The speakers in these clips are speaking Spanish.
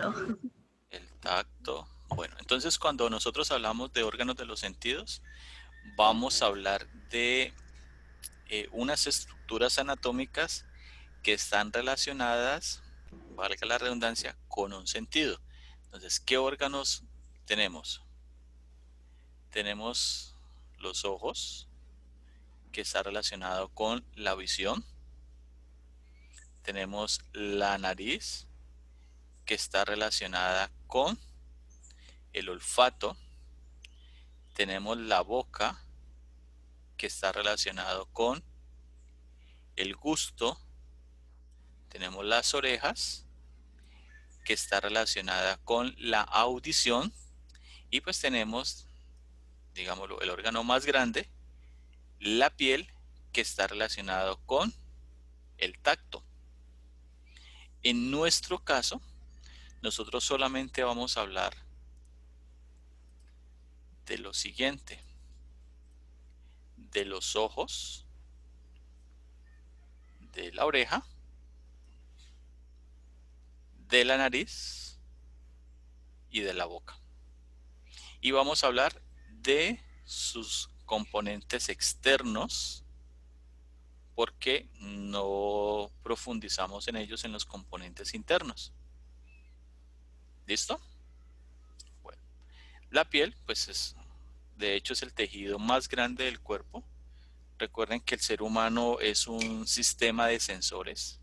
tacto. El tacto. Bueno, entonces cuando nosotros hablamos de órganos de los sentidos, vamos a hablar de unas estructuras anatómicas que están relacionadas, valga la redundancia, con un sentido. Entonces, ¿qué órganos tenemos? Tenemos los ojos, que está relacionado con la visión. Tenemos la nariz, que está relacionada con el olfato. Tenemos la boca, que está relacionado con el gusto. Tenemos las orejas, que está relacionada con la audición. Y pues tenemos, digámoslo, el órgano más grande, la piel, que está relacionado con el tacto. En nuestro caso, nosotros solamente vamos a hablar de lo siguiente: de los ojos, de la oreja, de la nariz y de la boca. Y vamos a hablar de sus componentes externos, porque no profundizamos en ellos en los componentes internos. ¿Listo? Bueno, la piel, pues de hecho es el tejido más grande del cuerpo. Recuerden que el ser humano es un sistema de sensores.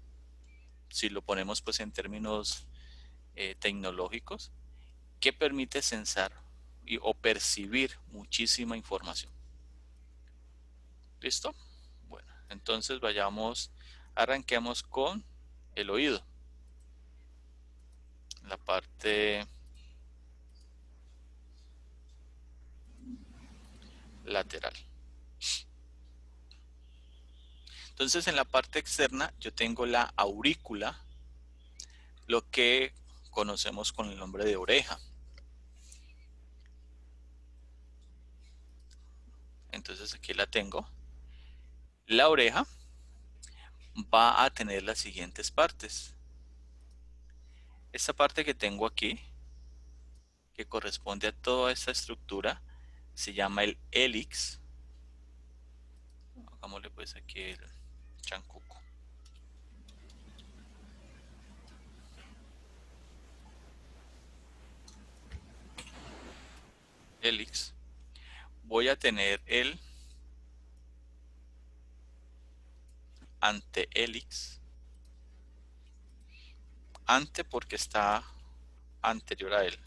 Si lo ponemos pues en términos tecnológicos, que permite sensar o percibir muchísima información. ¿Listo? Bueno, entonces arranquemos con el oído, la parte lateral. Entonces en la parte externa yo tengo la aurícula, lo que conocemos con el nombre de oreja. Entonces aquí la tengo. La oreja va a tener las siguientes partes. Esta parte que tengo aquí, que corresponde a toda esta estructura, se llama el hélix. Hagámosle pues aquí el chancuco. Hélix. Voy a tener el antehélix. Ante porque está anterior a él.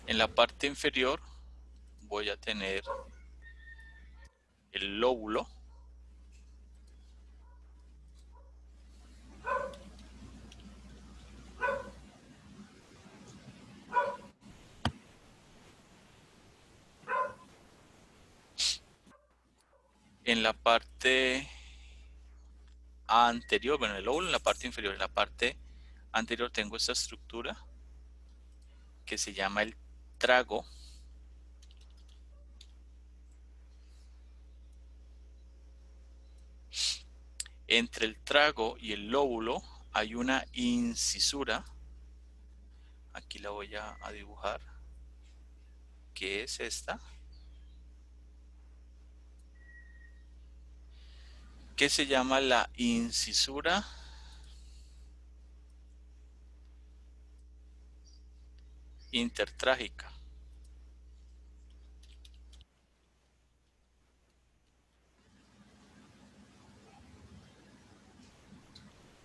En la parte inferior voy a tener el lóbulo. En la parte anterior, bueno, el lóbulo en la parte inferior, en la parte anterior tengo esta estructura que se llama el trago. Entre el trago y el lóbulo hay una incisura. Aquí la voy a dibujar, que es esta, que se llama la incisura intertrágica,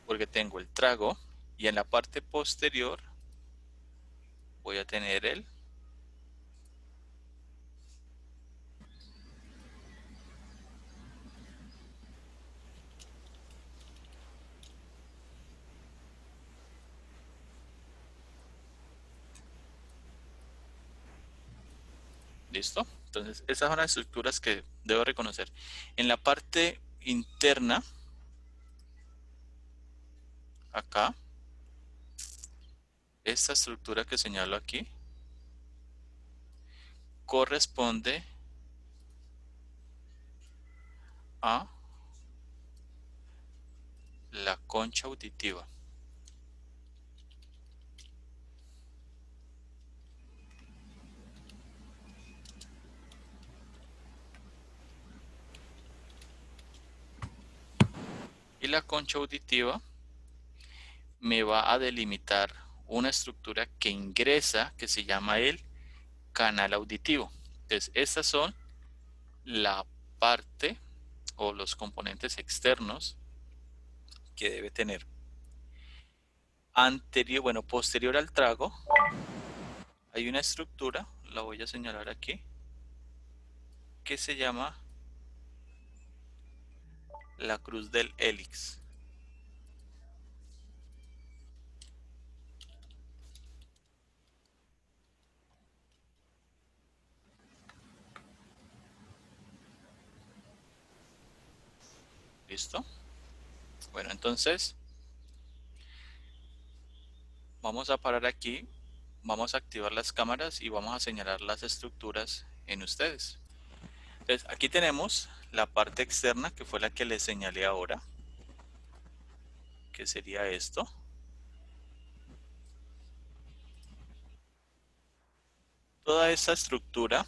porque tengo el trago y en la parte posterior voy a tener el. ¿Listo? Entonces, esas son las estructuras que debo reconocer. En la parte interna, acá, esta estructura que señalo aquí, corresponde a la concha auditiva. Y la concha auditiva me va a delimitar una estructura que ingresa, que se llama el canal auditivo. Entonces, estas son la parte o los componentes externos que debe tener. Anterior, bueno, posterior al trago, hay una estructura, la voy a señalar aquí, que se llama la cruz del hélix. ¿Listo? Bueno, entonces vamos a parar aquí, vamos a activar las cámaras y vamos a señalar las estructuras en ustedes. Entonces, aquí tenemos la parte externa, que fue la que les señalé ahora, que sería esto. Toda esta estructura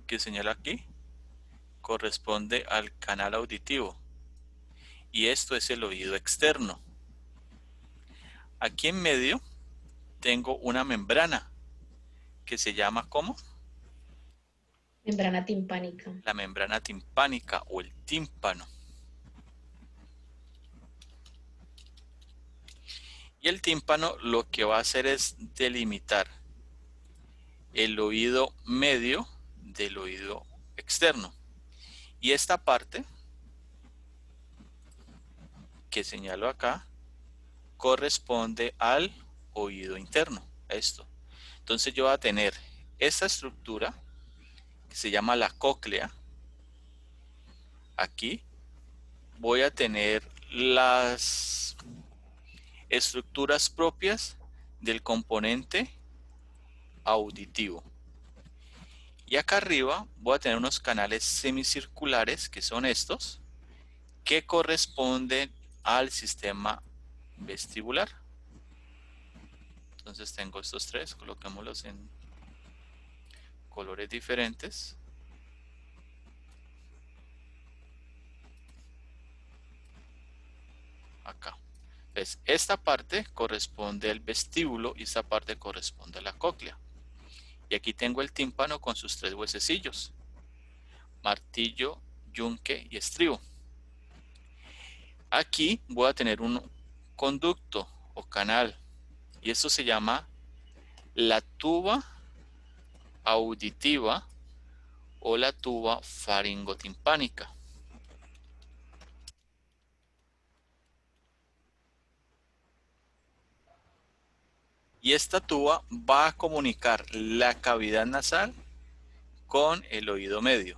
que señalo aquí corresponde al canal auditivo y esto es el oído externo. Aquí en medio tengo una membrana que se llama ¿cómo? Membrana timpánica. La membrana timpánica o el tímpano. Y el tímpano lo que va a hacer es delimitar el oído medio del oído externo. Y esta parte que señalo acá corresponde al oído interno, esto. Entonces yo voy a tener esta estructura que se llama la cóclea. Aquí voy a tener las estructuras propias del componente auditivo. Y acá arriba voy a tener unos canales semicirculares, que son estos, que corresponden al sistema vestibular. Entonces tengo estos tres, coloquémoslos en colores diferentes. Acá. Entonces, esta parte corresponde al vestíbulo y esta parte corresponde a la cóclea. Y aquí tengo el tímpano con sus tres huesecillos: martillo, yunque y estribo. Aquí voy a tener un conducto o canal y esto se llama la tuba auditiva o la tuba faringotimpánica. Y esta tuba va a comunicar la cavidad nasal con el oído medio.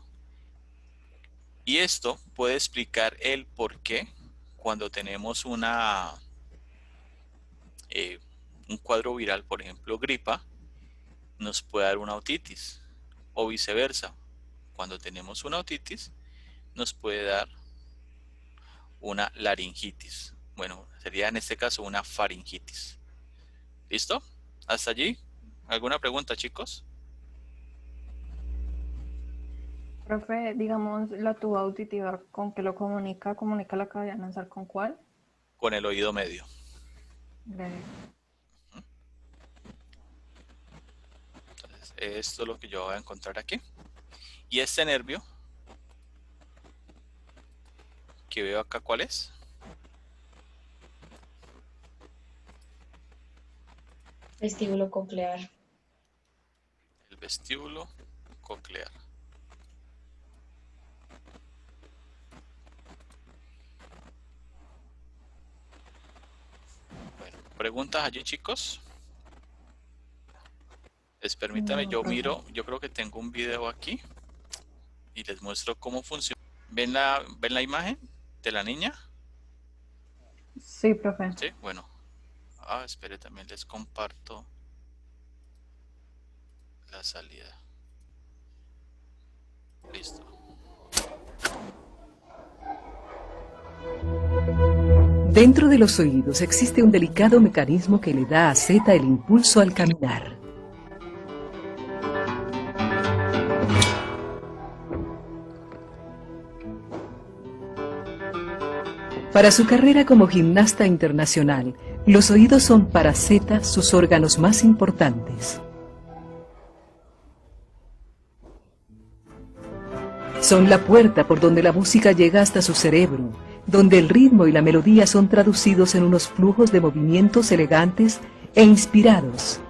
Y esto puede explicar el por qué cuando tenemos un cuadro viral, por ejemplo gripa, nos puede dar una otitis o viceversa. Cuando tenemos una otitis nos puede dar una laringitis. Bueno, sería en este caso una faringitis. ¿Listo? ¿Hasta allí? ¿Alguna pregunta, chicos? Profe, digamos, la tuba auditiva, ¿con qué lo comunica? ¿Comunica la cavidad nasal con cuál? Con el oído medio. Gracias. Entonces, esto es lo que yo voy a encontrar aquí. Y este nervio que veo acá, ¿cuál es? Vestíbulo coclear. El vestíbulo coclear. Bueno, ¿preguntas allí, chicos? Permítame, No, yo profe. miro, yo creo que tengo un video aquí y les muestro cómo funciona. ¿Ven la imagen de la niña? Sí, profe. Sí, bueno. Espere, también les comparto la salida. Listo. Dentro de los oídos existe un delicado mecanismo que le da a Z el impulso al caminar. Para su carrera como gimnasta internacional, los oídos son para Z sus órganos más importantes. Son la puerta por donde la música llega hasta su cerebro, donde el ritmo y la melodía son traducidos en unos flujos de movimientos elegantes e inspirados.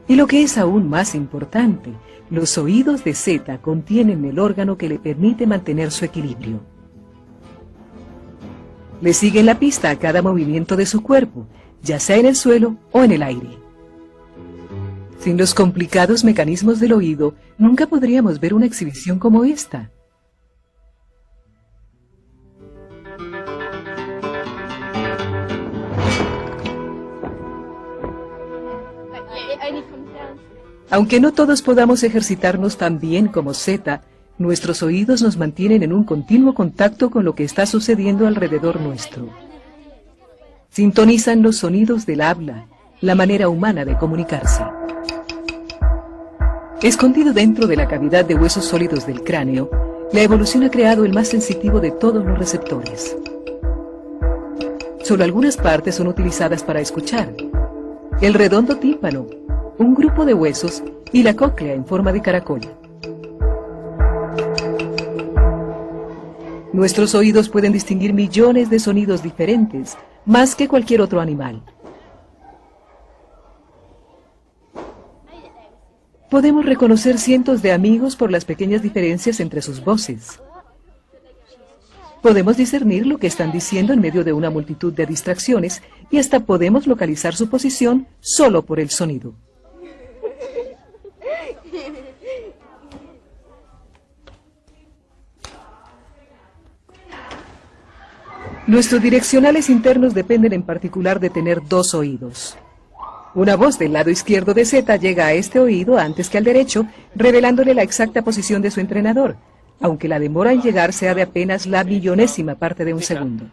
Y lo que es aún más importante, los oídos de Z contienen el órgano que le permite mantener su equilibrio. Le siguen la pista a cada movimiento de su cuerpo, ya sea en el suelo o en el aire. Sin los complicados mecanismos del oído, nunca podríamos ver una exhibición como esta. Aunque no todos podamos ejercitarnos tan bien como Z, nuestros oídos nos mantienen en un continuo contacto con lo que está sucediendo alrededor nuestro. Sintonizan los sonidos del habla, la manera humana de comunicarse. Escondido dentro de la cavidad de huesos sólidos del cráneo, la evolución ha creado el más sensitivo de todos los receptores. Solo algunas partes son utilizadas para escuchar: el redondo tímpano, un grupo de huesos y la cóclea en forma de caracol. Nuestros oídos pueden distinguir millones de sonidos diferentes, más que cualquier otro animal. Podemos reconocer cientos de amigos por las pequeñas diferencias entre sus voces. Podemos discernir lo que están diciendo en medio de una multitud de distracciones y hasta podemos localizar su posición solo por el sonido. Nuestros direccionales internos dependen en particular de tener dos oídos. Una voz del lado izquierdo de Z llega a este oído antes que al derecho, revelándole la exacta posición de su entrenador, aunque la demora en llegar sea de apenas la millonésima parte de un segundo.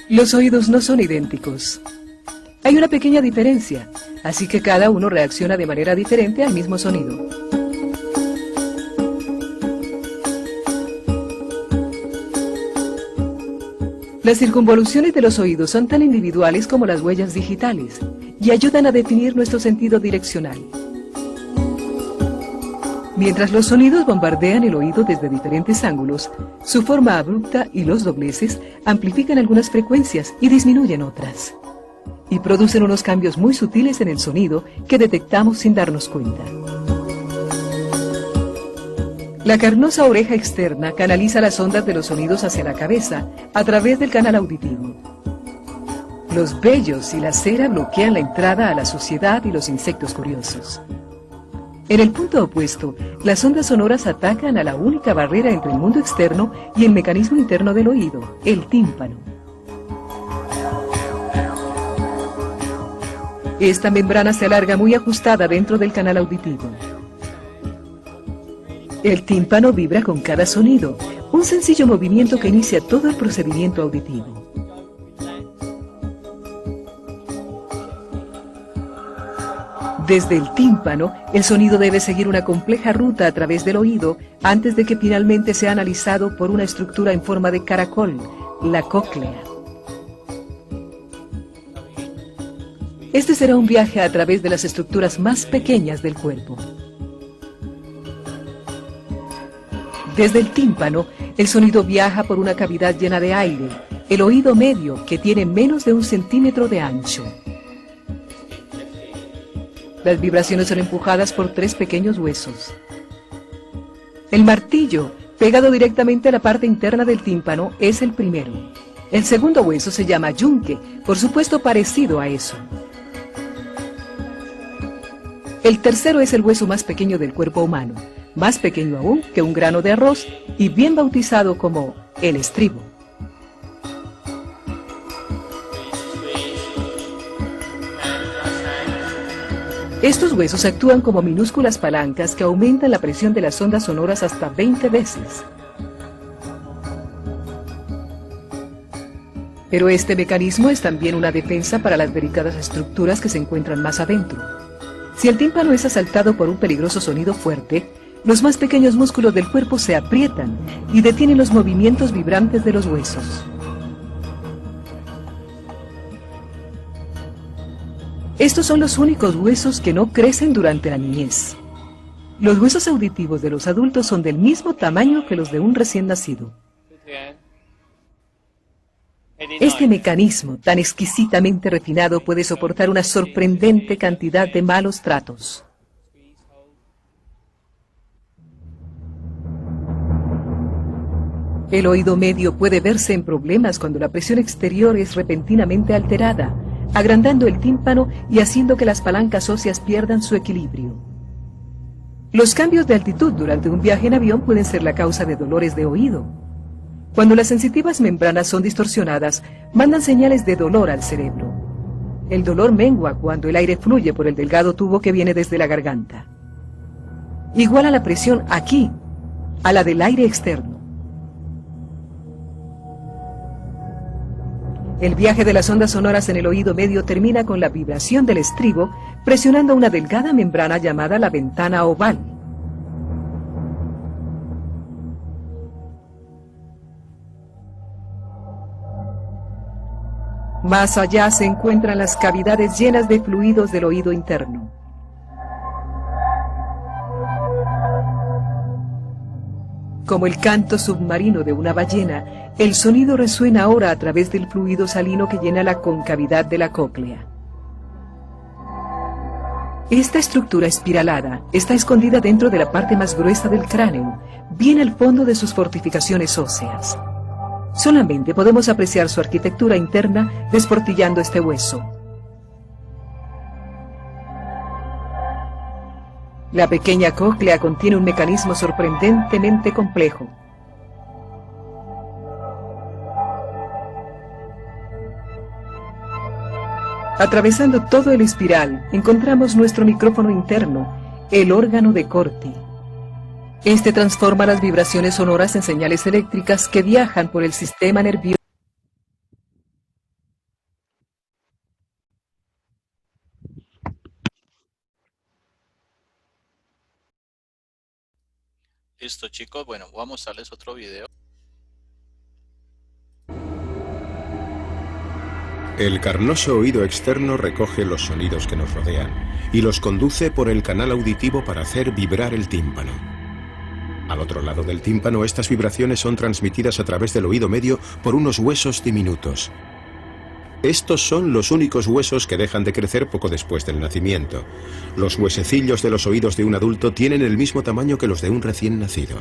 Los oídos no son idénticos. Hay una pequeña diferencia, así que cada uno reacciona de manera diferente al mismo sonido. Las circunvoluciones de los oídos son tan individuales como las huellas digitales y ayudan a definir nuestro sentido direccional. Mientras los sonidos bombardean el oído desde diferentes ángulos, su forma abrupta y los dobleces amplifican algunas frecuencias y disminuyen otras, y producen unos cambios muy sutiles en el sonido que detectamos sin darnos cuenta. La carnosa oreja externa canaliza las ondas de los sonidos hacia la cabeza a través del canal auditivo. Los vellos y la cera bloquean la entrada a la suciedad y los insectos curiosos. En el punto opuesto, las ondas sonoras atacan a la única barrera entre el mundo externo y el mecanismo interno del oído, el tímpano. Esta membrana se alarga muy ajustada dentro del canal auditivo. El tímpano vibra con cada sonido, un sencillo movimiento que inicia todo el procedimiento auditivo. Desde el tímpano, el sonido debe seguir una compleja ruta a través del oído antes de que finalmente sea analizado por una estructura en forma de caracol, la cóclea. Este será un viaje a través de las estructuras más pequeñas del cuerpo. Desde el tímpano, el sonido viaja por una cavidad llena de aire, el oído medio, que tiene menos de 1 centímetro de ancho. Las vibraciones son empujadas por 3 pequeños huesos. El martillo, pegado directamente a la parte interna del tímpano, es el primero. El segundo hueso se llama yunque, por supuesto parecido a eso. El tercero es el hueso más pequeño del cuerpo humano, más pequeño aún que un grano de arroz y bien bautizado como el estribo. Estos huesos actúan como minúsculas palancas que aumentan la presión de las ondas sonoras hasta 20 veces. Pero este mecanismo es también una defensa para las delicadas estructuras que se encuentran más adentro. Si el tímpano es asaltado por un peligroso sonido fuerte, los más pequeños músculos del cuerpo se aprietan y detienen los movimientos vibrantes de los huesos. Estos son los únicos huesos que no crecen durante la niñez. Los huesos auditivos de los adultos son del mismo tamaño que los de un recién nacido. Este mecanismo tan exquisitamente refinado puede soportar una sorprendente cantidad de malos tratos. El oído medio puede verse en problemas cuando la presión exterior es repentinamente alterada, agrandando el tímpano y haciendo que las palancas óseas pierdan su equilibrio. Los cambios de altitud durante un viaje en avión pueden ser la causa de dolores de oído. Cuando las sensitivas membranas son distorsionadas, mandan señales de dolor al cerebro. El dolor mengua cuando el aire fluye por el delgado tubo que viene desde la garganta. Iguala la presión aquí a la del aire externo. El viaje de las ondas sonoras en el oído medio termina con la vibración del estribo presionando una delgada membrana llamada la ventana oval. Más allá se encuentran las cavidades llenas de fluidos del oído interno. Como el canto submarino de una ballena, el sonido resuena ahora a través del fluido salino que llena la concavidad de la cóclea. Esta estructura espiralada está escondida dentro de la parte más gruesa del cráneo, bien al fondo de sus fortificaciones óseas. Solamente podemos apreciar su arquitectura interna desportillando este hueso. La pequeña cóclea contiene un mecanismo sorprendentemente complejo. Atravesando todo el espiral, encontramos nuestro micrófono interno, el órgano de Corti. Este transforma las vibraciones sonoras en señales eléctricas que viajan por el sistema nervioso. Listo, chicos. Bueno, voy a mostrarles otro video. El carnoso oído externo recoge los sonidos que nos rodean y los conduce por el canal auditivo para hacer vibrar el tímpano. Al otro lado del tímpano, estas vibraciones son transmitidas a través del oído medio por unos huesos diminutos. Estos son los únicos huesos que dejan de crecer poco después del nacimiento. Los huesecillos de los oídos de un adulto tienen el mismo tamaño que los de un recién nacido.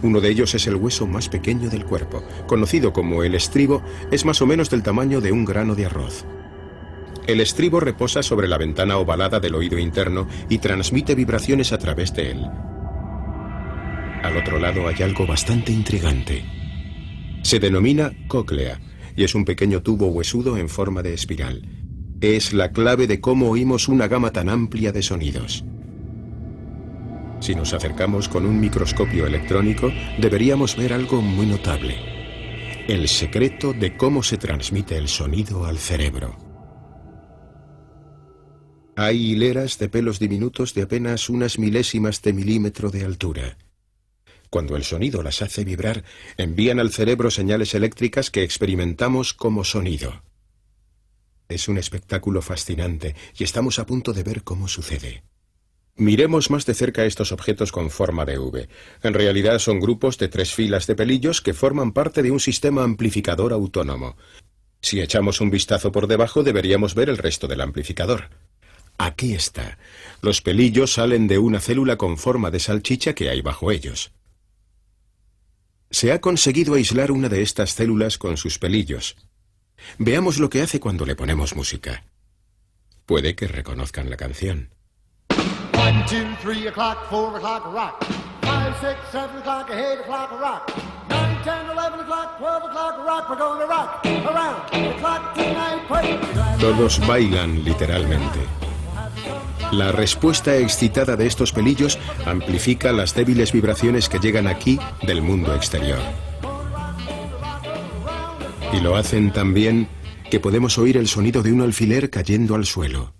Uno de ellos es el hueso más pequeño del cuerpo, conocido como el estribo, es más o menos del tamaño de un grano de arroz. El estribo reposa sobre la ventana ovalada del oído interno y transmite vibraciones a través de él. Al otro lado hay algo bastante intrigante. Se denomina cóclea y es un pequeño tubo huesudo en forma de espiral. Es la clave de cómo oímos una gama tan amplia de sonidos. Si nos acercamos con un microscopio electrónico, deberíamos ver algo muy notable. El secreto de cómo se transmite el sonido al cerebro. Hay hileras de pelos diminutos de apenas unas milésimas de milímetro de altura. Cuando el sonido las hace vibrar, envían al cerebro señales eléctricas que experimentamos como sonido. Es un espectáculo fascinante y estamos a punto de ver cómo sucede. Miremos más de cerca estos objetos con forma de V. En realidad son grupos de 3 filas de pelillos que forman parte de un sistema amplificador autónomo. Si echamos un vistazo por debajo, deberíamos ver el resto del amplificador. Aquí está. Los pelillos salen de una célula con forma de salchicha que hay bajo ellos. Se ha conseguido aislar una de estas células con sus pelillos. Veamos lo que hace cuando le ponemos música. Puede que reconozcan la canción. 1, 2, 3 o'clock, 4 o'clock, rock. 5, 6, 7 o'clock, 8 o'clock, rock. 9, 10, 11 o'clock, 12 o'clock, rock. We're gonna rock around the clock tonight. Todos bailan literalmente. La respuesta excitada de estos pelillos amplifica las débiles vibraciones que llegan aquí del mundo exterior. Y lo hacen tan bien que podemos oír el sonido de un alfiler cayendo al suelo.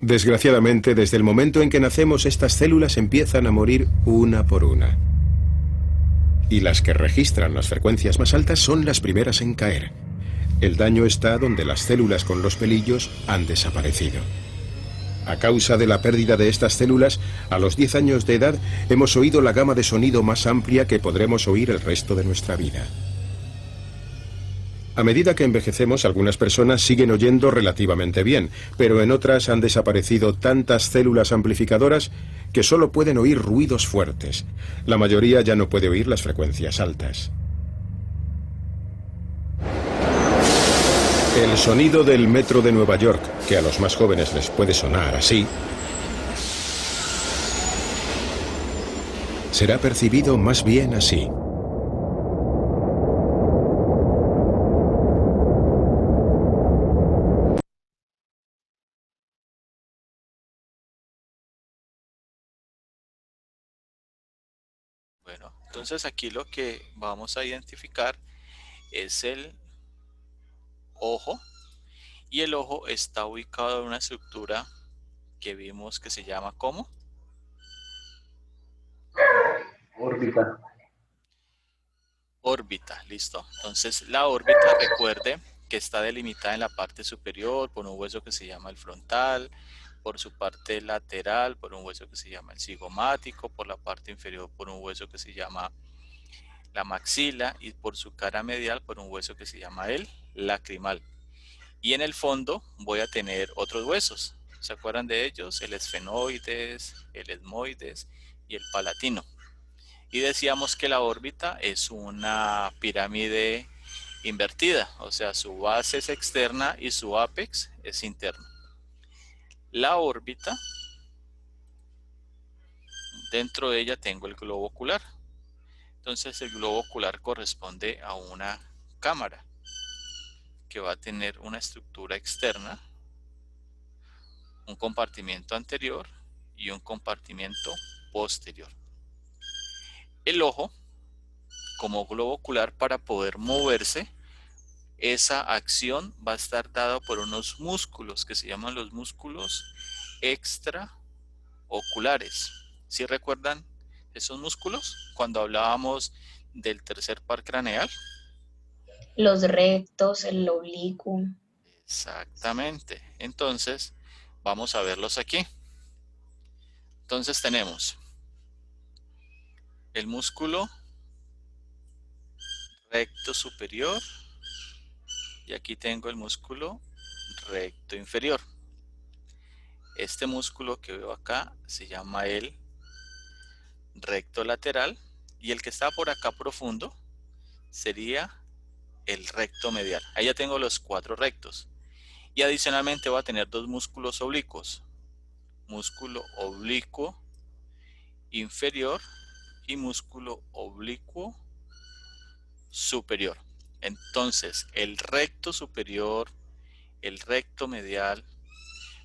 Desgraciadamente, desde el momento en que nacemos, estas células empiezan a morir una por una. Y las que registran las frecuencias más altas son las primeras en caer. El daño está donde las células con los pelillos han desaparecido. A causa de la pérdida de estas células, a los 10 años de edad hemos oído la gama de sonido más amplia que podremos oír el resto de nuestra vida. A medida que envejecemos, algunas personas siguen oyendo relativamente bien, pero en otras han desaparecido tantas células amplificadoras que solo pueden oír ruidos fuertes. La mayoría ya no puede oír las frecuencias altas. El sonido del metro de Nueva York, que a los más jóvenes les puede sonar así, será percibido más bien así. Bueno, entonces aquí lo que vamos a identificar es el ojo, y el ojo está ubicado en una estructura que vimos que se llama ¿cómo? Órbita. Órbita, listo. Entonces la órbita, recuerde que está delimitada en la parte superior por un hueso que se llama el frontal, por su parte lateral por un hueso que se llama el cigomático, por la parte inferior por un hueso que se llama la maxila y por su cara medial por un hueso que se llama el lacrimal. Y en el fondo voy a tener otros huesos. ¿Se acuerdan de ellos? El esfenoides, el etmoides y el palatino. Y decíamos que la órbita es una pirámide invertida, o sea, su base es externa y su ápex es interno. La órbita, dentro de ella tengo el globo ocular. Entonces el globo ocular corresponde a una cámara que va a tener una estructura externa, un compartimiento anterior y un compartimiento posterior. El ojo, como globo ocular, para poder moverse, esa acción va a estar dada por unos músculos que se llaman los músculos extraoculares. ¿Sí recuerdan esos músculos cuando hablábamos del tercer par craneal? Los rectos, el oblicuo. Exactamente. Entonces, vamos a verlos aquí. Entonces tenemos el músculo recto superior y aquí tengo el músculo recto inferior. Este músculo que veo acá se llama el recto lateral y el que está por acá profundo sería el recto medial. Ahí ya tengo los 4 rectos. Y adicionalmente voy a tener 2 músculos oblicuos. Músculo oblicuo inferior y músculo oblicuo superior. Entonces, el recto superior, el recto medial,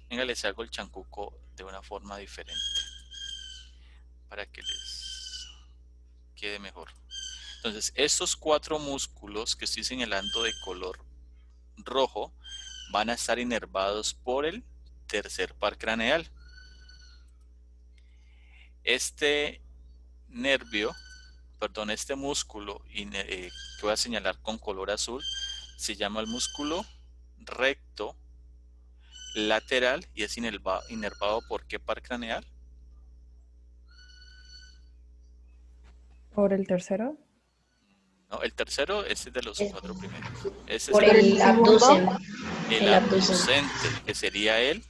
venga, les hago el chancuco de una forma diferente para que les quede mejor. Entonces, estos 4 músculos que estoy señalando de color rojo van a estar inervados por el tercer par craneal. Este nervio, perdón, este músculo que voy a señalar con color azul se llama el músculo recto lateral y es inervado por ¿qué par craneal? ¿Por el tercero? No, el tercero es de los 4 primeros. Ese Por es el abducen. el abducente, que sería el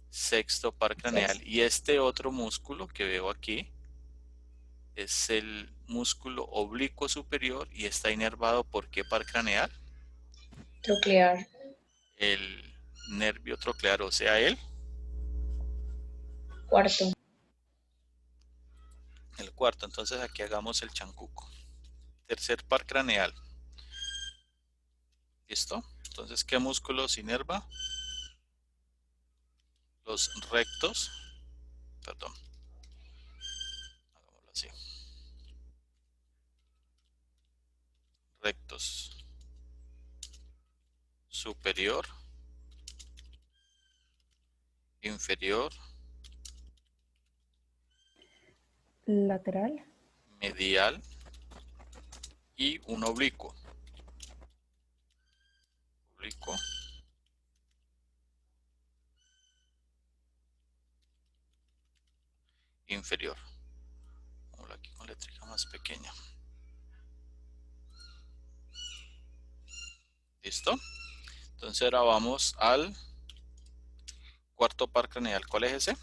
sexto par craneal. Y este otro músculo que veo aquí es el músculo oblicuo superior y está inervado por ¿qué par craneal? Troclear. El nervio troclear, o sea, el Cuarto. cuarto. Entonces aquí hagamos el chancuco. Tercer par craneal. ¿Listo? Entonces, ¿qué músculo se inerva? los rectos, perdón, hagámoslo así, rectos superior, inferior, Lateral. medial y un oblicuo. Oblicuo. Inferior. Vamos aquí con letra más pequeña. ¿Listo? Entonces ahora vamos al cuarto par craneal. ¿Cuál es ese?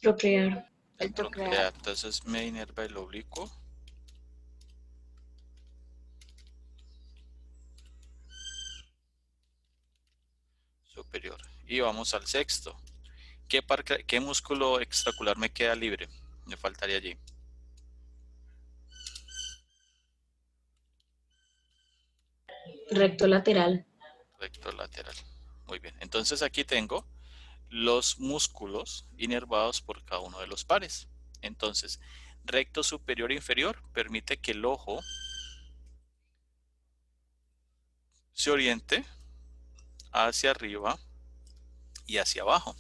Troclear. El troclear. Entonces me inerva el oblicuo. Superior. Y vamos al sexto. ¿Qué músculo extraocular me queda libre? Me faltaría allí. Recto lateral. Recto lateral. Muy bien. Entonces aquí tengo los músculos inervados por cada uno de los pares. Entonces, recto superior e inferior permite que el ojo se oriente hacia arriba y hacia abajo.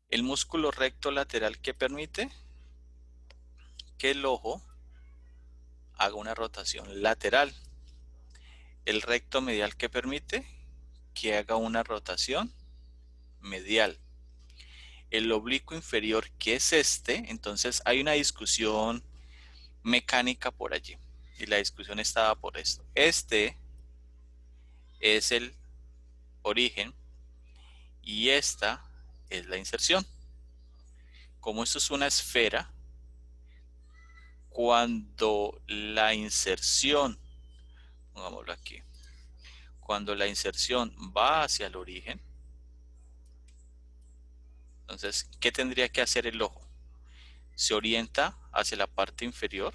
El músculo recto lateral que permite que el ojo haga una rotación lateral. El recto medial que permite que haga una rotación medial. El oblicuo inferior, que es este, entonces hay una discusión mecánica por allí. Y la discusión estaba por esto. Este es el origen y esta es la inserción. Como esto es una esfera, cuando la inserción, pongámoslo aquí, cuando la inserción va hacia el origen, entonces, ¿qué tendría que hacer el ojo? Se orienta hacia la parte inferior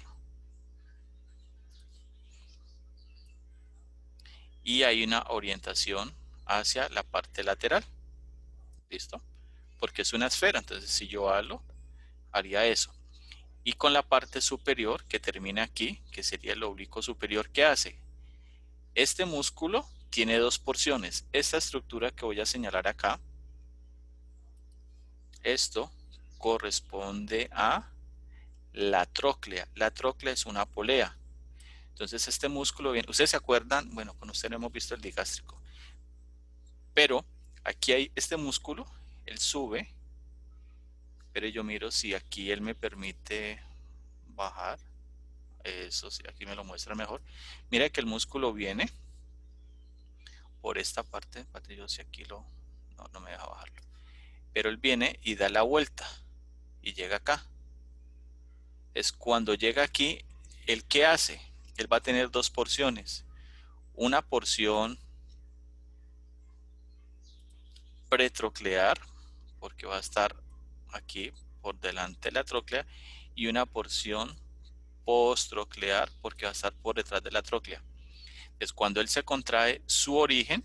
y hay una orientación hacia la parte lateral. ¿Listo? Porque es una esfera, entonces si yo halo, haría eso. Y con la parte superior que termina aquí, que sería el oblicuo superior, ¿qué hace? Este músculo tiene dos porciones. Esta estructura que voy a señalar acá, esto corresponde a la tróclea. La tróclea es una polea. Entonces este músculo, bien, ustedes se acuerdan, bueno, con ustedes no hemos visto el digástrico, pero aquí hay este músculo, él sube, pero yo miro si aquí él me permite bajar. Eso sí, aquí me lo muestra mejor. Mira que el músculo viene por esta parte. Yo si aquí no me deja bajarlo. Pero él viene y da la vuelta y llega acá. Es cuando llega aquí, ¿el qué hace? Él va a tener dos porciones. Una porción pretroclear, porque va a estar aquí por delante de la tróclea, y una porción postroclear, porque va a estar por detrás de la tróclea. Es cuando él se contrae, su origen,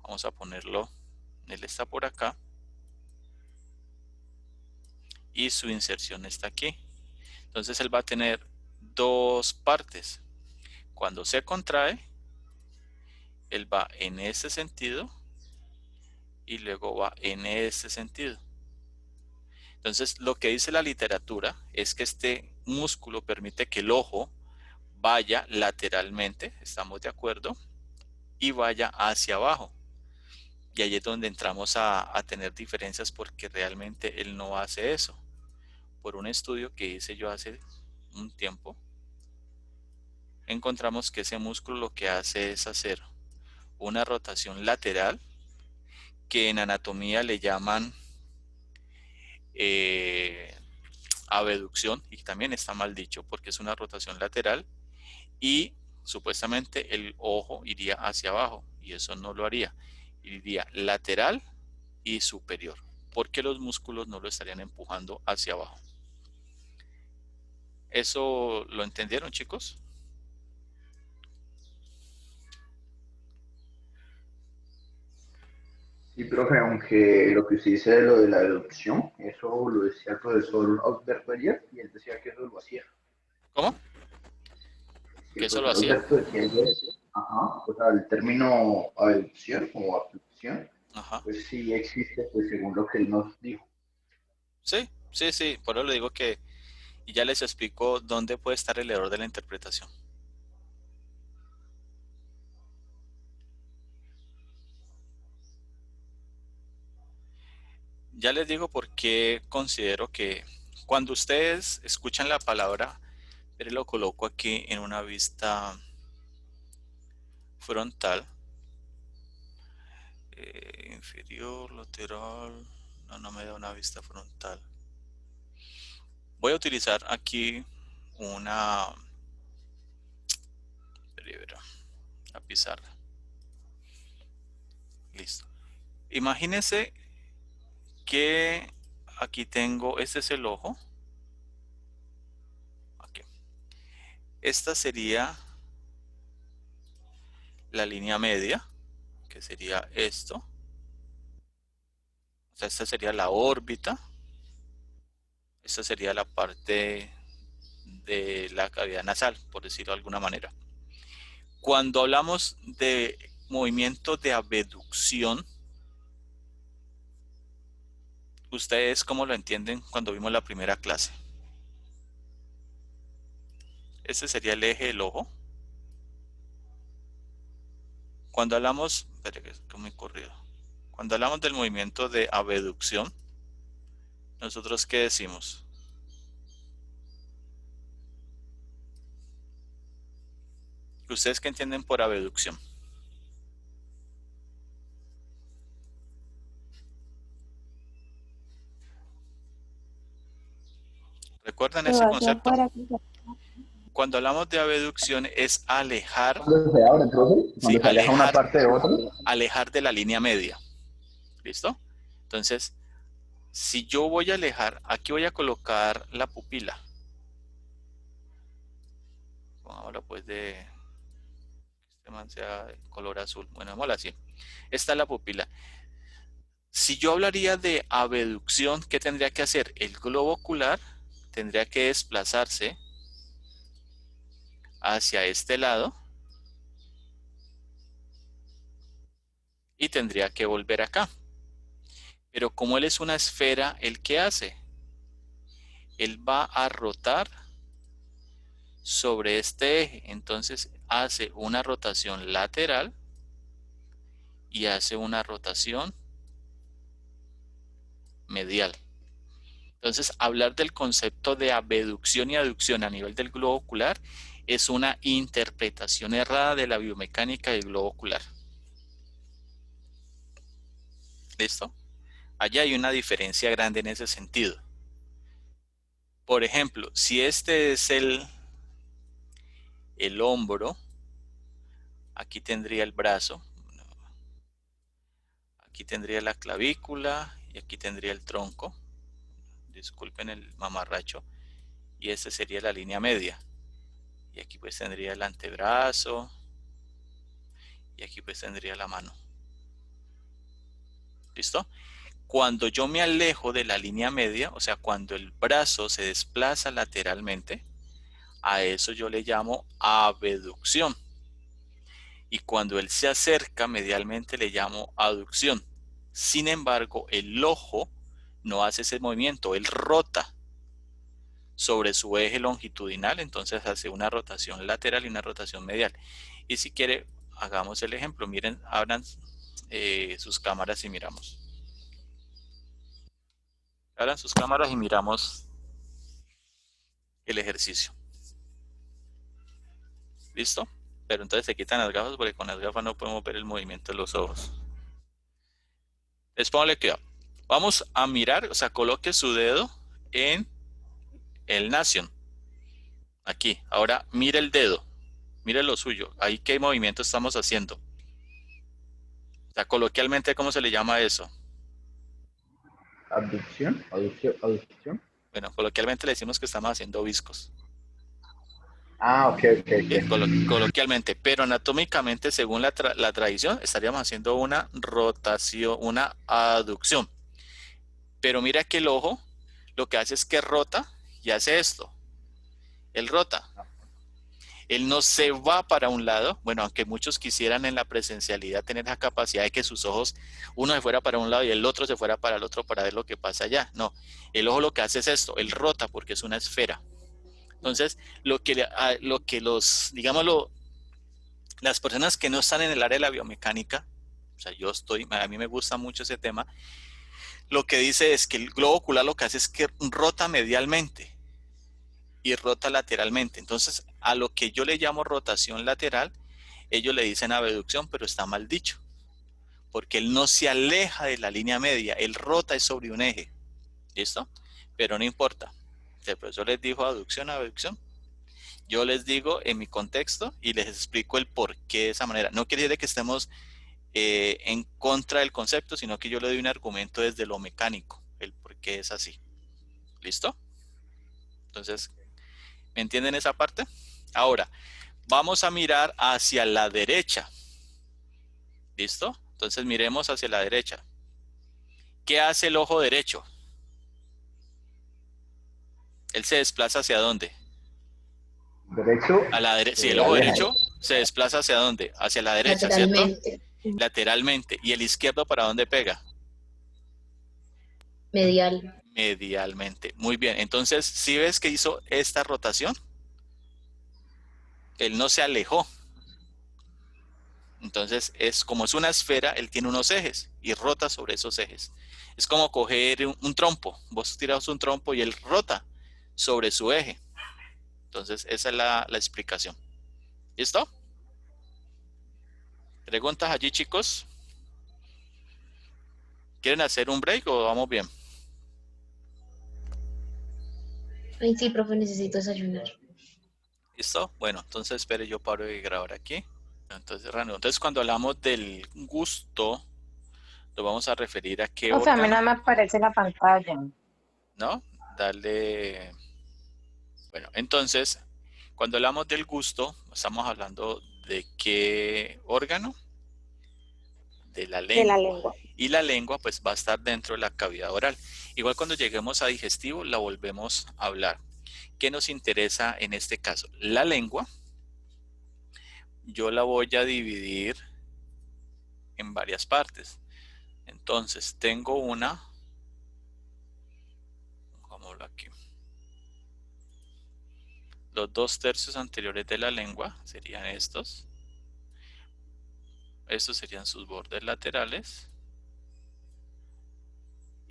vamos a ponerlo, él está por acá, y su inserción está aquí. Entonces él va a tener dos partes. Cuando se contrae, él va en ese sentido y luego va en ese sentido. Entonces lo que dice la literatura es que este músculo permite que el ojo vaya lateralmente, estamos de acuerdo, y vaya hacia abajo. Y ahí es donde entramos a tener diferencias porque realmente él no hace eso. Por un estudio que hice yo hace un tiempo, encontramos que ese músculo lo que hace es hacer una rotación lateral, que en anatomía le llaman abducción, y también está mal dicho porque es una rotación lateral y supuestamente el ojo iría hacia abajo y eso no lo haría, iría lateral y superior, porque los músculos no lo estarían empujando hacia abajo. ¿Eso lo entendieron, chicos? Sí, profe, aunque lo que usted dice de lo de la deducción, eso lo decía el profesor Alberto ayer y él decía que eso lo hacía. ¿Cómo? Que ¿Que el eso lo profesor hacía? Alberto decía ayer, ajá, o sea, el término deducción o abducción, Ajá. pues sí existe, pues según lo que él nos dijo. Sí, sí, sí. Por eso le digo que y ya les explico dónde puede estar el error de la interpretación. Ya les digo por qué considero que cuando ustedes escuchan la palabra, pero lo coloco aquí en una vista frontal, inferior, lateral, no me da una vista frontal. Voy a utilizar aquí una pizarra. Listo. Imagínense que aquí tengo, este es el ojo. Aquí. Esta sería la línea media, que sería esto. O sea, esta sería la órbita. Esta sería la parte de la cavidad nasal, por decirlo de alguna manera. Cuando hablamos de movimiento de abducción, ¿ustedes cómo lo entienden cuando vimos la primera clase? Este sería el eje del ojo. Cuando hablamos, espere que es muy corrido. Cuando hablamos del movimiento de abducción, ¿nosotros qué decimos? ¿Ustedes qué entienden por abducción? ¿Recuerdan ese concepto? Cuando hablamos de abducción es alejar, ¿Cuándo se abre, profe? sí, ¿Cuando se aleja una parte de otra? alejar de la línea media. ¿Listo? Entonces, si yo voy a alejar, aquí voy a colocar la pupila. Ahora pues de este man sea de color azul. Bueno, vámonos así. Esta es la pupila. Si yo hablaría de abducción, ¿qué tendría que hacer? El globo ocular tendría que desplazarse hacia este lado y tendría que volver acá. Pero como él es una esfera, ¿él qué hace? Él va a rotar sobre este eje. Entonces hace una rotación lateral y hace una rotación medial. Entonces, hablar del concepto de abducción y aducción a nivel del globo ocular es una interpretación errada de la biomecánica del globo ocular. ¿Listo? Allá hay una diferencia grande en ese sentido. Por ejemplo, si este es el hombro, aquí tendría el brazo, aquí tendría la clavícula y aquí tendría el tronco. Disculpen el mamarracho. Y esta sería la línea media. Y aquí pues tendría el antebrazo. Y aquí pues tendría la mano. ¿Listo? Cuando yo me alejo de la línea media, o sea, cuando el brazo se desplaza lateralmente, a eso yo le llamo abducción. Y cuando él se acerca medialmente le llamo aducción. Sin embargo, el ojo no hace ese movimiento, él rota sobre su eje longitudinal, entonces hace una rotación lateral y una rotación medial. Y si quiere, hagamos el ejemplo. Miren, abran sus cámaras y miramos. Abran sus cámaras y miramos el ejercicio. ¿Listo? Pero entonces se quitan las gafas porque con las gafas no podemos ver el movimiento de los ojos. Les pongo cuidado. Vamos a mirar, o sea, coloque su dedo en el nación. Aquí. Ahora mire el dedo. Mire lo suyo. Ahí qué movimiento estamos haciendo. O sea, coloquialmente, ¿cómo se le llama eso? ¿Abducción? ¿Abducción? Bueno, coloquialmente le decimos que estamos haciendo viscos. Ah, ok, ok, ok. coloquialmente, pero anatómicamente, según la tradición, estaríamos haciendo una rotación, una aducción. Pero mira que el ojo lo que hace es que rota y hace esto. Él rota. Él no se va para un lado, bueno, aunque muchos quisieran en la presencialidad tener la capacidad de que sus ojos, uno se fuera para un lado y el otro se fuera para el otro para ver lo que pasa allá. No, el ojo lo que hace es esto, él rota porque es una esfera. Entonces, lo que los, digámoslo, las personas que no están en el área de la biomecánica, o sea, a mí me gusta mucho ese tema, lo que dice es que el globo ocular lo que hace es que rota medialmente y rota lateralmente. Entonces, a lo que yo le llamo rotación lateral, ellos le dicen abducción, pero está mal dicho, porque él no se aleja de la línea media, él rota es sobre un eje. ¿Listo? Pero no importa. El profesor les dijo aducción, abducción. Yo les digo en mi contexto y les explico el por qué de esa manera. No quiere decir que estemos en contra del concepto, sino que yo le doy un argumento desde lo mecánico, el por qué es así. ¿Listo? Entonces, ¿me entienden esa parte? Ahora, vamos a mirar hacia la derecha. ¿Listo? Entonces miremos hacia la derecha. ¿Qué hace el ojo derecho? Él se desplaza ¿hacia dónde? Derecho, A la derecha. Sí, el ojo aleja. derecho se desplaza ¿hacia dónde? Hacia la derecha, ¿cierto? Lateralmente. Lateralmente. ¿Y el izquierdo para dónde pega? Medial. Medialmente. Muy bien. Entonces, ¿sí ves que hizo esta rotación? Él no se alejó. Entonces, como es una esfera, él tiene unos ejes y rota sobre esos ejes. Es como coger un trompo. Vos tiras un trompo y él rota sobre su eje. Entonces, esa es la explicación. ¿Listo? ¿Preguntas allí, chicos? ¿Quieren hacer un break o vamos bien? Ay, sí, profe, necesito desayunar. ¿Listo? Bueno, entonces espere, yo paro de grabar aquí. Entonces cuando hablamos del gusto, lo vamos a referir a qué Profe, a mí órgano, no me aparece la pantalla. ¿no? Darle... Bueno, entonces, cuando hablamos del gusto, estamos hablando de qué órgano, de la De la lengua. lengua. Y la lengua pues va a estar dentro de la cavidad oral. Igual cuando lleguemos a digestivo la volvemos a hablar. ¿Qué nos interesa en este caso? La lengua, yo la voy a dividir en varias partes. Entonces tengo una, pongámoslo aquí. Los 2/3 anteriores de la lengua serían estos. Estos serían sus bordes laterales.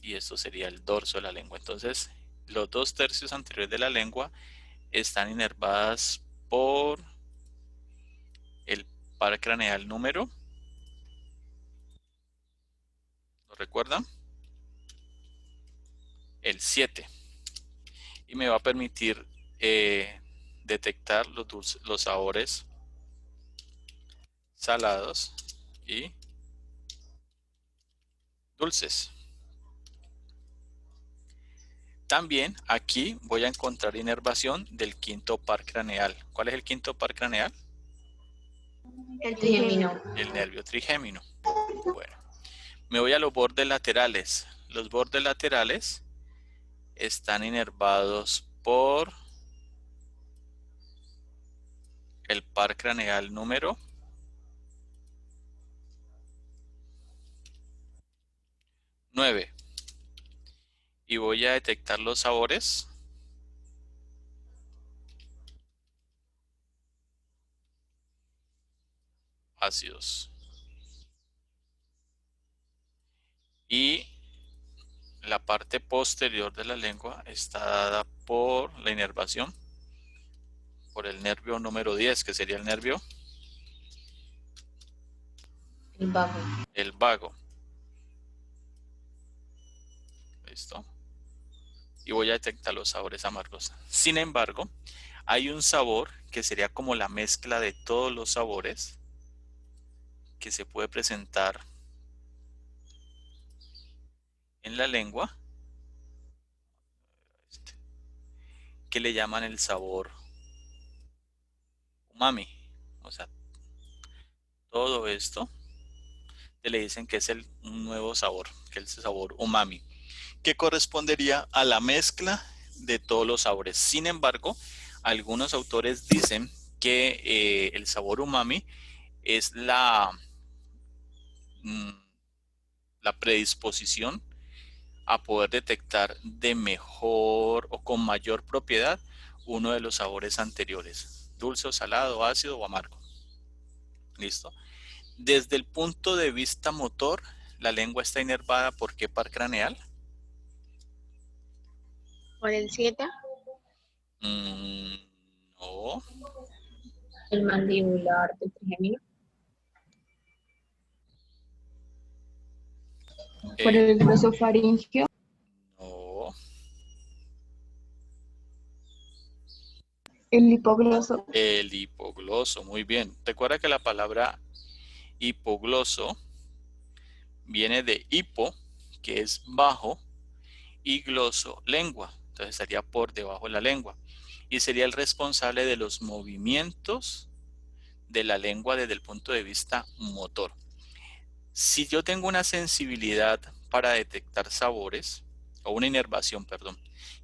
Y esto sería el dorso de la lengua. Entonces, los 2/3 anteriores de la lengua están inervadas por el par craneal número. ¿Lo recuerdan? El 7. Y me va a permitir detectar los sabores salados y dulces. También aquí voy a encontrar inervación del quinto par craneal. ¿Cuál es el quinto par craneal? El trigémino. El nervio trigémino. Bueno, me voy a los bordes laterales. Los bordes laterales están inervados por el par craneal número 9. Y voy a detectar los sabores ácidos. Y la parte posterior de la lengua está dada por la inervación por el nervio número 10, que sería el nervio El vago. el vago. ¿Listo? Y voy a detectar los sabores amargos. Sin embargo, hay un sabor que sería como la mezcla de todos los sabores que se puede presentar en la lengua, que le llaman el sabor umami. O sea, todo esto le dicen que es un nuevo sabor, que es el sabor umami, que correspondería a la mezcla de todos los sabores. Sin embargo, algunos autores dicen que el sabor umami es la predisposición a poder detectar de mejor o con mayor propiedad uno de los sabores anteriores, dulce o salado, ácido o amargo. ¿Listo? Desde el punto de vista motor, la lengua está inervada por qué par craneal? Por el 7. No. El mandibular del trigémino. Por el glosofaringio. No. El hipogloso. El hipogloso, muy bien. Recuerda que la palabra hipogloso viene de hipo, que es bajo, y gloso, lengua. Entonces estaría por debajo de la lengua. Y sería el responsable de los movimientos de la lengua desde el punto de vista motor. Si yo tengo una sensibilidad para detectar sabores, o una inervación, perdón,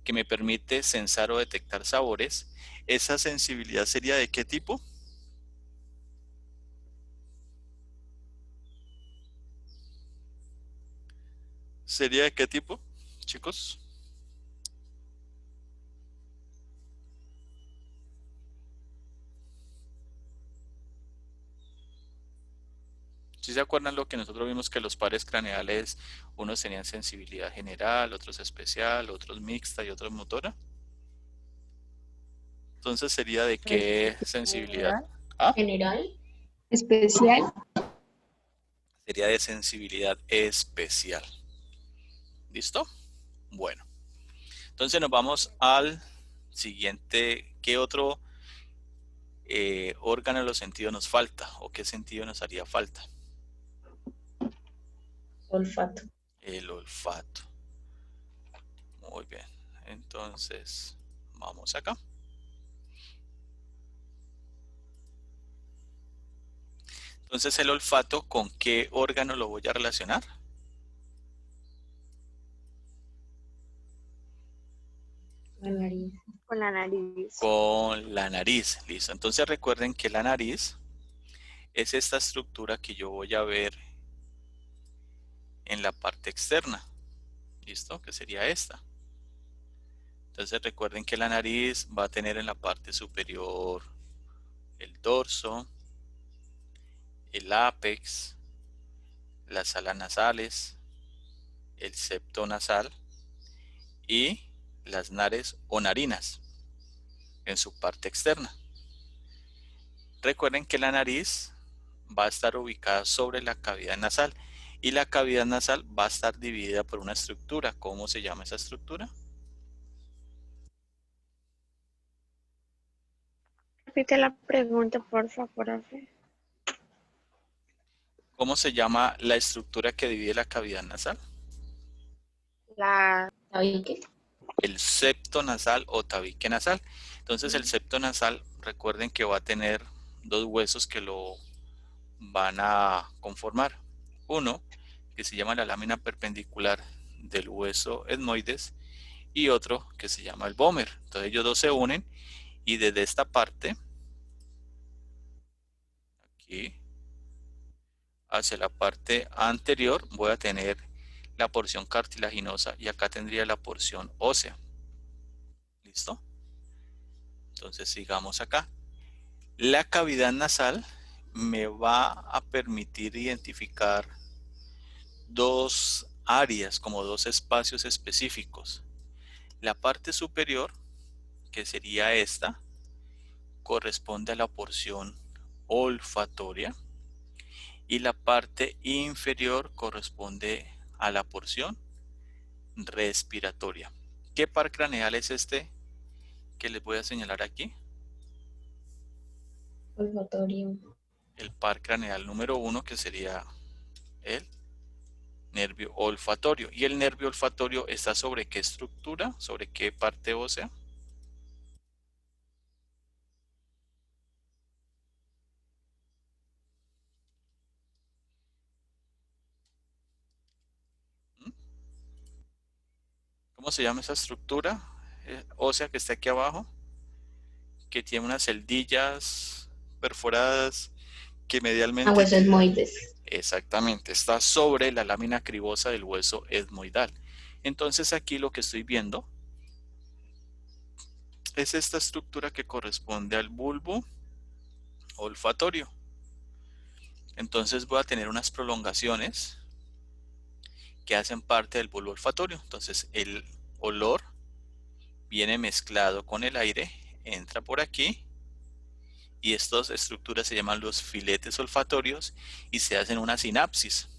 que me permite sensar o detectar sabores, ¿esa sensibilidad sería de qué tipo? ¿Sería de qué tipo, chicos? ¿Sí se acuerdan lo que nosotros vimos que los pares craneales, unos tenían sensibilidad general, otros especial, otros mixta y otros motora? Entonces sería de qué sensibilidad. ¿Ah? General. Especial. Sería de sensibilidad especial. ¿Listo? Bueno. Entonces nos vamos al siguiente. ¿Qué otro órgano de los sentidos nos falta? ¿O qué sentido nos haría falta? Olfato. El olfato. Muy bien. Entonces, vamos acá. Entonces, el olfato, ¿con qué órgano lo voy a relacionar? La nariz. Con la nariz. Con la nariz. Listo. Entonces, recuerden que la nariz es esta estructura que yo voy a ver en la parte externa. ¿Listo? Que sería esta. Entonces, recuerden que la nariz va a tener en la parte superior el dorso, el ápex, las alas nasales, el septo nasal y las nares o narinas en su parte externa. Recuerden que la nariz va a estar ubicada sobre la cavidad nasal y la cavidad nasal va a estar dividida por una estructura. ¿Cómo se llama esa estructura? Repite la pregunta, por favor, profe. ¿Cómo se llama la estructura que divide la cavidad nasal? ¿Tabique? El septo nasal o tabique nasal. Entonces el septo nasal, recuerden que va a tener dos huesos que lo van a conformar. Uno que se llama la lámina perpendicular del hueso etmoides y otro que se llama el vómer. Entonces ellos dos se unen y desde esta parte, aquí, hacia la parte anterior voy a tener la porción cartilaginosa y acá tendría la porción ósea. ¿Listo? Entonces sigamos acá. La cavidad nasal me va a permitir identificar dos áreas, como dos espacios específicos. La parte superior, que sería esta, corresponde a la porción olfatoria y la parte inferior corresponde a la porción respiratoria. ¿Qué par craneal es este que les voy a señalar aquí? Olfatorio. El par craneal número 1, que sería el nervio olfatorio. ¿Y el nervio olfatorio está sobre qué estructura? ¿Sobre qué parte ósea? ¿Cómo se llama esa estructura ósea que está aquí abajo? Que tiene unas celdillas perforadas que medialmente... hueso etmoides. Exactamente, está sobre la lámina cribosa del hueso etmoidal. Entonces aquí lo que estoy viendo es esta estructura que corresponde al bulbo olfatorio. Entonces voy a tener unas prolongaciones que hacen parte del bulbo olfatorio. Entonces el olor viene mezclado con el aire, entra por aquí y estas estructuras se llaman los filetes olfatorios y se hacen una sinapsis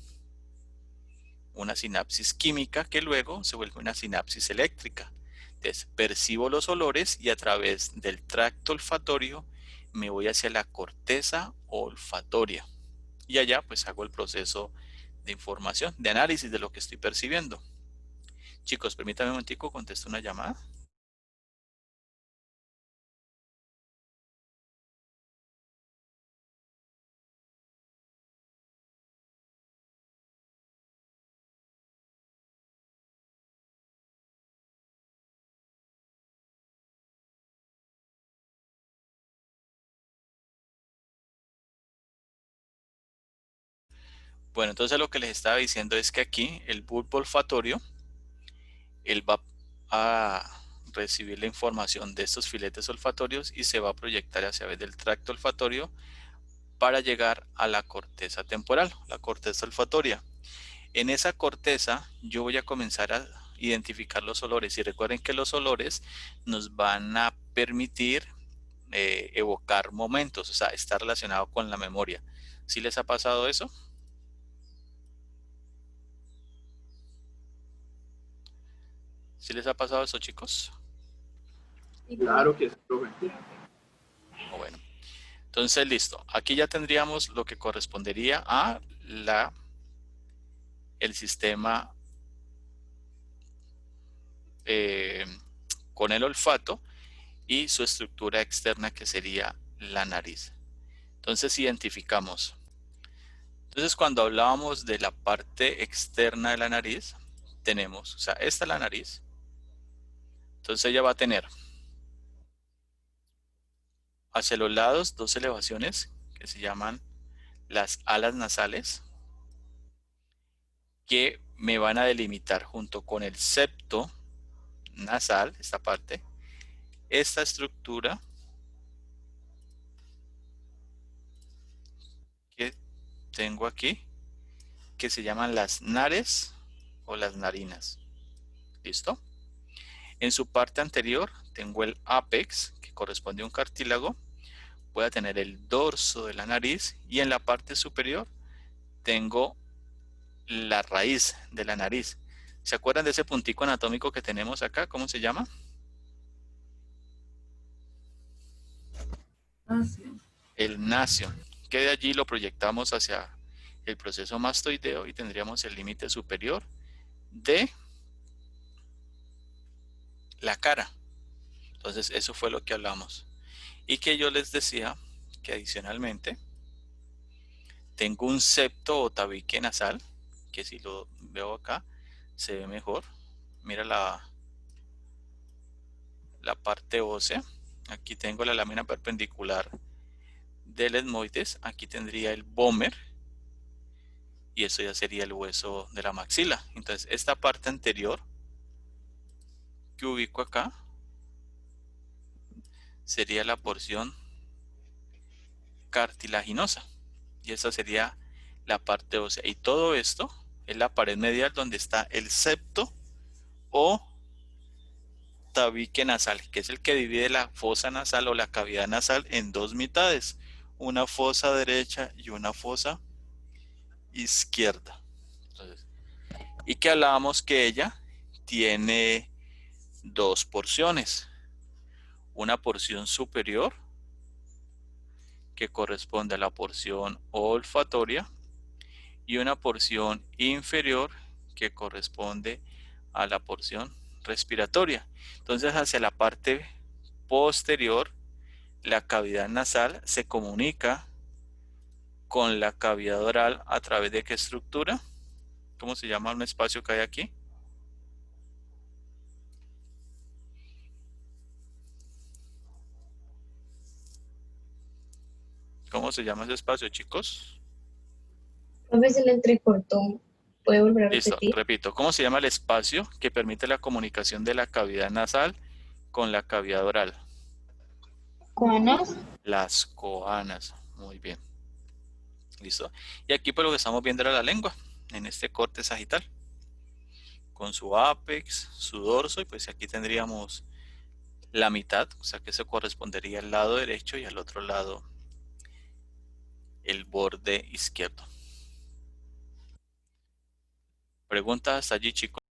química que luego se vuelve una sinapsis eléctrica. Entonces percibo los olores y a través del tracto olfatorio me voy hacia la corteza olfatoria y allá pues hago el proceso de información, de análisis de lo que estoy percibiendo. Chicos, permítanme un momentico, contesto una llamada. Bueno, entonces lo que les estaba diciendo es que aquí el bulbo olfatorio, él va a recibir la información de estos filetes olfatorios y se va a proyectar hacia través del tracto olfatorio para llegar a la corteza temporal, la corteza olfatoria. En esa corteza yo voy a comenzar a identificar los olores y recuerden que los olores nos van a permitir evocar momentos, o sea, está relacionado con la memoria. ¿Sí les ha pasado eso? ¿Sí les ha pasado eso, chicos? Claro que sí, profe. Bueno, entonces listo. Aquí ya tendríamos lo que correspondería a el sistema con el olfato y su estructura externa que sería la nariz. Entonces identificamos. Entonces cuando hablábamos de la parte externa de la nariz, tenemos, o sea, esta es la nariz. Entonces ella va a tener hacia los lados dos elevaciones que se llaman las alas nasales, que me van a delimitar junto con el septo nasal, esta parte, esta estructura que tengo aquí, que se llaman las nares o las narinas. ¿Listo? En su parte anterior tengo el ápex, que corresponde a un cartílago. Voy a tener el dorso de la nariz y en la parte superior tengo la raíz de la nariz. ¿Se acuerdan de ese puntico anatómico que tenemos acá? ¿Cómo se llama? El nacio, que de allí lo proyectamos hacia el proceso mastoideo y tendríamos el límite superior de la cara. Entonces eso fue lo que hablamos. Y que yo les decía que adicionalmente tengo un septo o tabique nasal, que si lo veo acá se ve mejor. Mira la parte ósea. Aquí tengo la lámina perpendicular del etmoides. Aquí tendría el vómer. Y eso ya sería el hueso de la maxila. Entonces esta parte anterior que ubico acá sería la porción cartilaginosa. Y esa sería la parte ósea. Y todo esto es la pared medial donde está el septo o tabique nasal, que es el que divide la fosa nasal o la cavidad nasal en dos mitades. Una fosa derecha y una fosa izquierda. Entonces, y que hablábamos que ella tiene dos porciones. Una porción superior que corresponde a la porción olfatoria y una porción inferior que corresponde a la porción respiratoria. Entonces hacia la parte posterior la cavidad nasal se comunica con la cavidad oral a través de qué estructura. ¿Cómo se llama un espacio que hay aquí? ¿Cómo se llama ese espacio, chicos? Profe, se le entrecortó. ¿Puede volver a Listo, repetir? repito. ¿Cómo se llama el espacio que permite la comunicación de la cavidad nasal con la cavidad oral? ¿Coanas? Las coanas. Muy bien. Listo. Y aquí pues lo que estamos viendo era la lengua, en este corte sagital. Con su ápex, su dorso, y pues aquí tendríamos la mitad, o sea que eso correspondería al lado derecho y al otro lado el borde izquierdo. ¿Preguntas hasta allí, chicos?